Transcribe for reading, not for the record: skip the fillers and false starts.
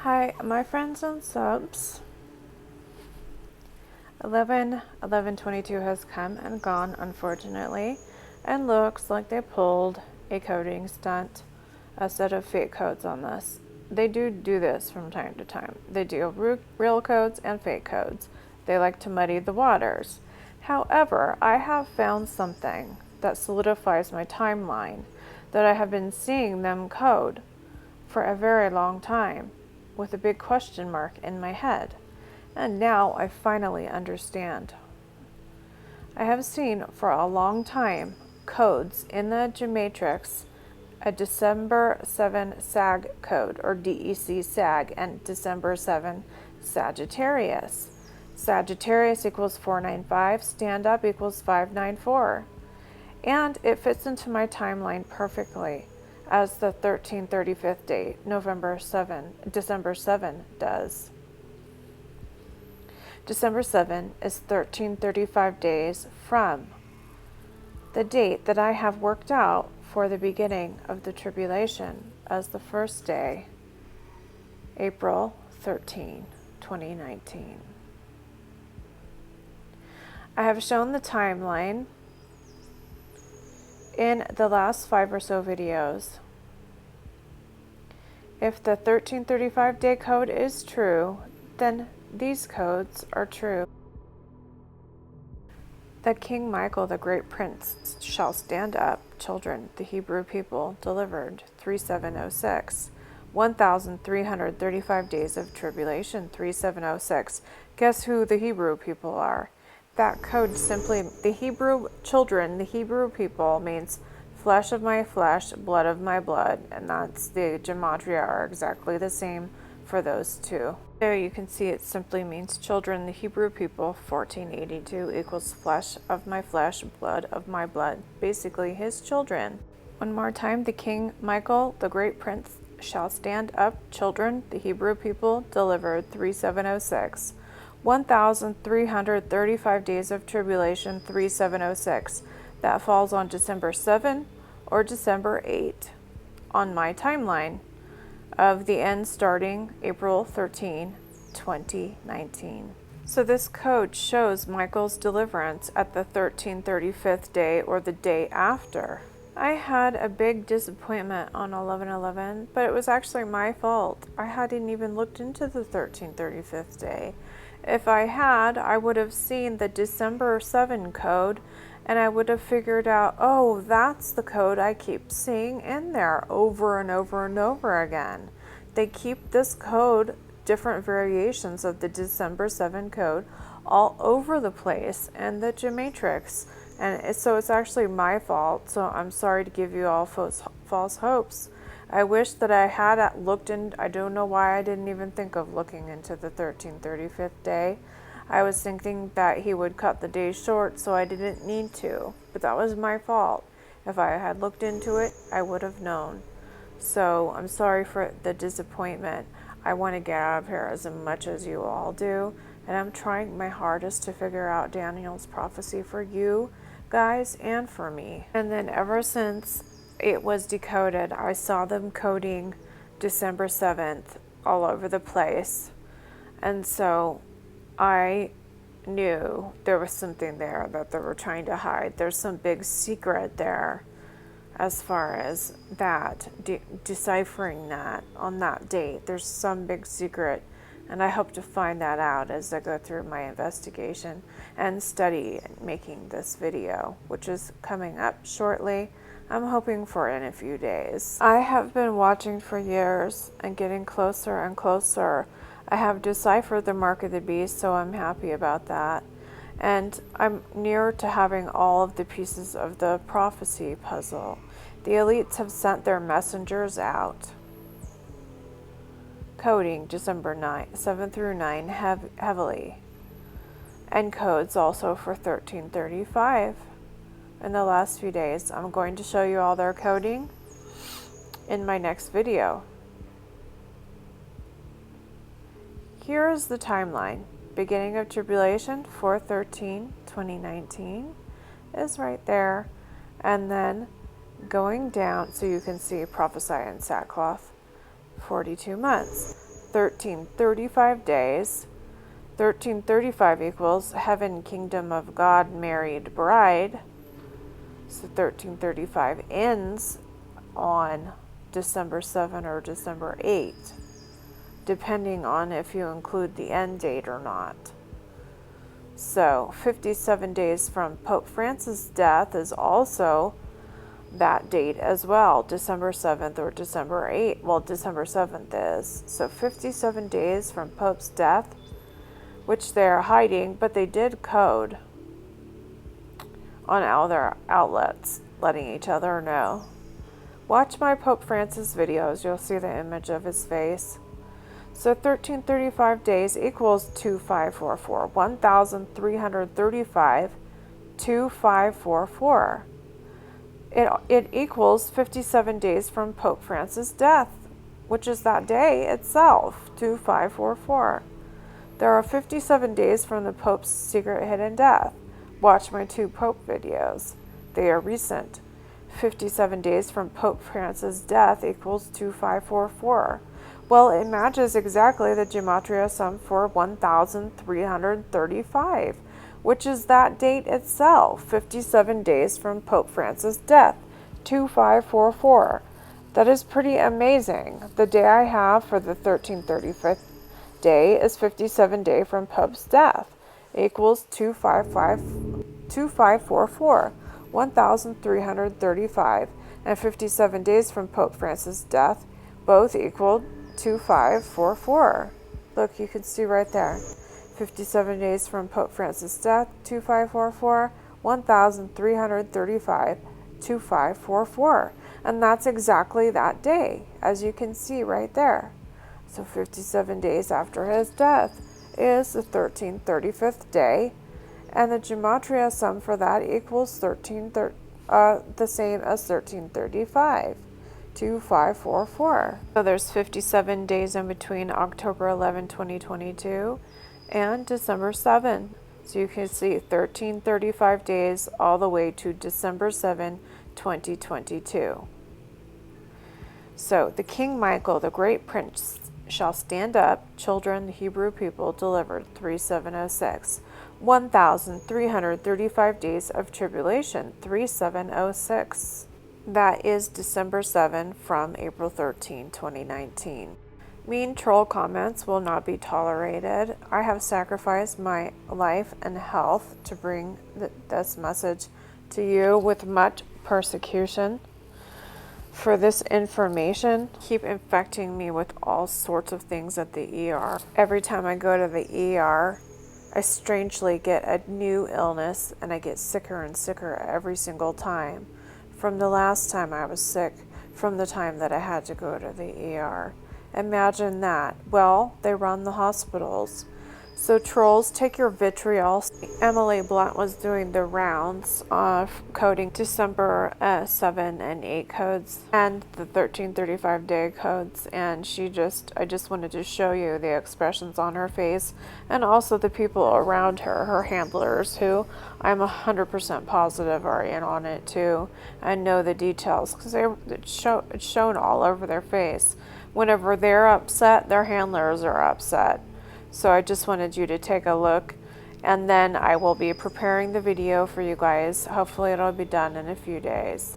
Hi, my friends and subs. 11/11/22 has come and gone, unfortunately, and looks like they pulled a coding stunt, a set of fake codes on this. They do this from time to time. They do real codes and fake codes. They like to muddy the waters. However, I have found something that solidifies my timeline that I have been seeing them code for a very long time, with a big question mark in my head. And now I finally understand. I have seen for a long time codes in the geomatrix, a December 7 SAG code, or DEC SAG, and December 7 Sagittarius. Sagittarius equals 495, stand up equals 594. And it fits into my timeline perfectly, as the 1335th date, December 7 does. December 7 is 1335 days from the date that I have worked out for the beginning of the tribulation as the first day, April 13, 2019. I have shown the timeline in the last 5 or so videos. If the 1335 day code is true, then these codes are true. That King Michael, the great prince, shall stand up, children, the Hebrew people, delivered 3706. 1,335 days of tribulation, 3706. Guess who the Hebrew people are? That code simply, the Hebrew children, the Hebrew people, means flesh of my flesh, blood of my blood, and that's the gematria are exactly the same for those two. There you can see it simply means children, the Hebrew people. 1482 equals flesh of my flesh, blood of my blood, basically his children. One more time, the King Michael, the great prince, shall stand up, children, the Hebrew people, delivered 3706. 1,335 days of tribulation, 3706. That falls on December 7 or December 8 on my timeline of the end starting April 13, 2019. So this code shows Michael's deliverance at the 1335th day or the day after. I had a big disappointment on 11/11, but it was actually my fault. I hadn't even looked into the 1335th day. If I had, I would have seen the December 7 code, and I would have figured out, oh, that's the code I keep seeing in there over and over and over again. They keep this code, different variations of the December 7 code, all over the place in the geomatrix. And so it's actually my fault, so I'm sorry to give you all false hopes. I wish that I had looked in. I don't know why I didn't even think of looking into the 1335th day. I was thinking that he would cut the day short, so I didn't need to. But that was my fault. If I had looked into it, I would have known. So I'm sorry for the disappointment. I want to get out of here as much as you all do. And I'm trying my hardest to figure out Daniel's prophecy for you guys and for me. And then ever since it was decoded, I saw them coding December 7th all over the place. And so I knew there was something there that they were trying to hide. There's some big secret there as far as that, deciphering that on that date. There's some big secret, and I hope to find that out as I go through my investigation and study making this video, which is coming up shortly. I'm hoping for in a few days. I have been watching for years and getting closer and closer. I have deciphered the mark of the beast, so I'm happy about that. And I'm near to having all of the pieces of the prophecy puzzle. The elites have sent their messengers out, coding December 7 through 9 heavily, and codes also for 1335. In the last few days, I'm going to show you all their coding in my next video. Here is the timeline. Beginning of tribulation, 4/13/2019 is right there. And then going down, so you can see prophesy in sackcloth, 42 months. 1335 days. 1335 equals heaven, kingdom of God, married bride. So 1335 ends on December 7 or December 8, depending on if you include the end date or not. So 57 days from Pope Francis' death is also that date as well, December 7th or December 8th. Well, December 7th is. So 57 days from Pope's death, which they're hiding, but they did code on all their outlets, letting each other know. Watch my Pope Francis videos, you'll see the image of his face. So 1335 days equals 2544, 1335, 2544. It equals 57 days from Pope Francis' death, which is that day itself, 2544. There are 57 days from the Pope's secret hidden death. Watch my 2 Pope videos. They are recent. 57 days from Pope Francis' death equals 2544. Well, it matches exactly the gematria sum for 1335, which is that date itself, 57 days from Pope Francis' death, 2544. That is pretty amazing. The day I have for the 1335th day is 57 days from Pope's death, equals 2544, 1335, and 57 days from Pope Francis' death, both equal 2544. Look, you can see right there. 57 days from Pope Francis' death, 2544, 1335, 2544. And that's exactly that day, as you can see right there. So 57 days after his death is the 1335th day, and the gematria sum for that equals the same as 1335. 2544. So there's 57 days in between October 11, 2022 and December 7. So you can see 1335 days all the way to December 7, 2022. So the King Michael, the great prince, shall stand up, children, the Hebrew people, delivered, 3706. 1335 days of tribulation, 3706. That is December 7 from April 13, 2019. Mean troll comments will not be tolerated. I have sacrificed my life and health to bring this message to you with much persecution. For this information, keep infecting me with all sorts of things at the ER. Every time I go to the ER, I strangely get a new illness and I get sicker and sicker every single time. From the last time I was sick, from the time that I had to go to the ER. Imagine that. Well, they run the hospitals. So trolls, take your vitriol. Emily Blunt was doing the rounds of coding December 7 and 8 codes and the 1335 day codes, and I just wanted to show you the expressions on her face and also the people around her, her handlers, who I'm 100% positive are in on it too and know the details because it's shown all over their face. Whenever they're upset, their handlers are upset. So I just wanted you to take a look, and then I will be preparing the video for you guys. Hopefully it'll be done in a few days.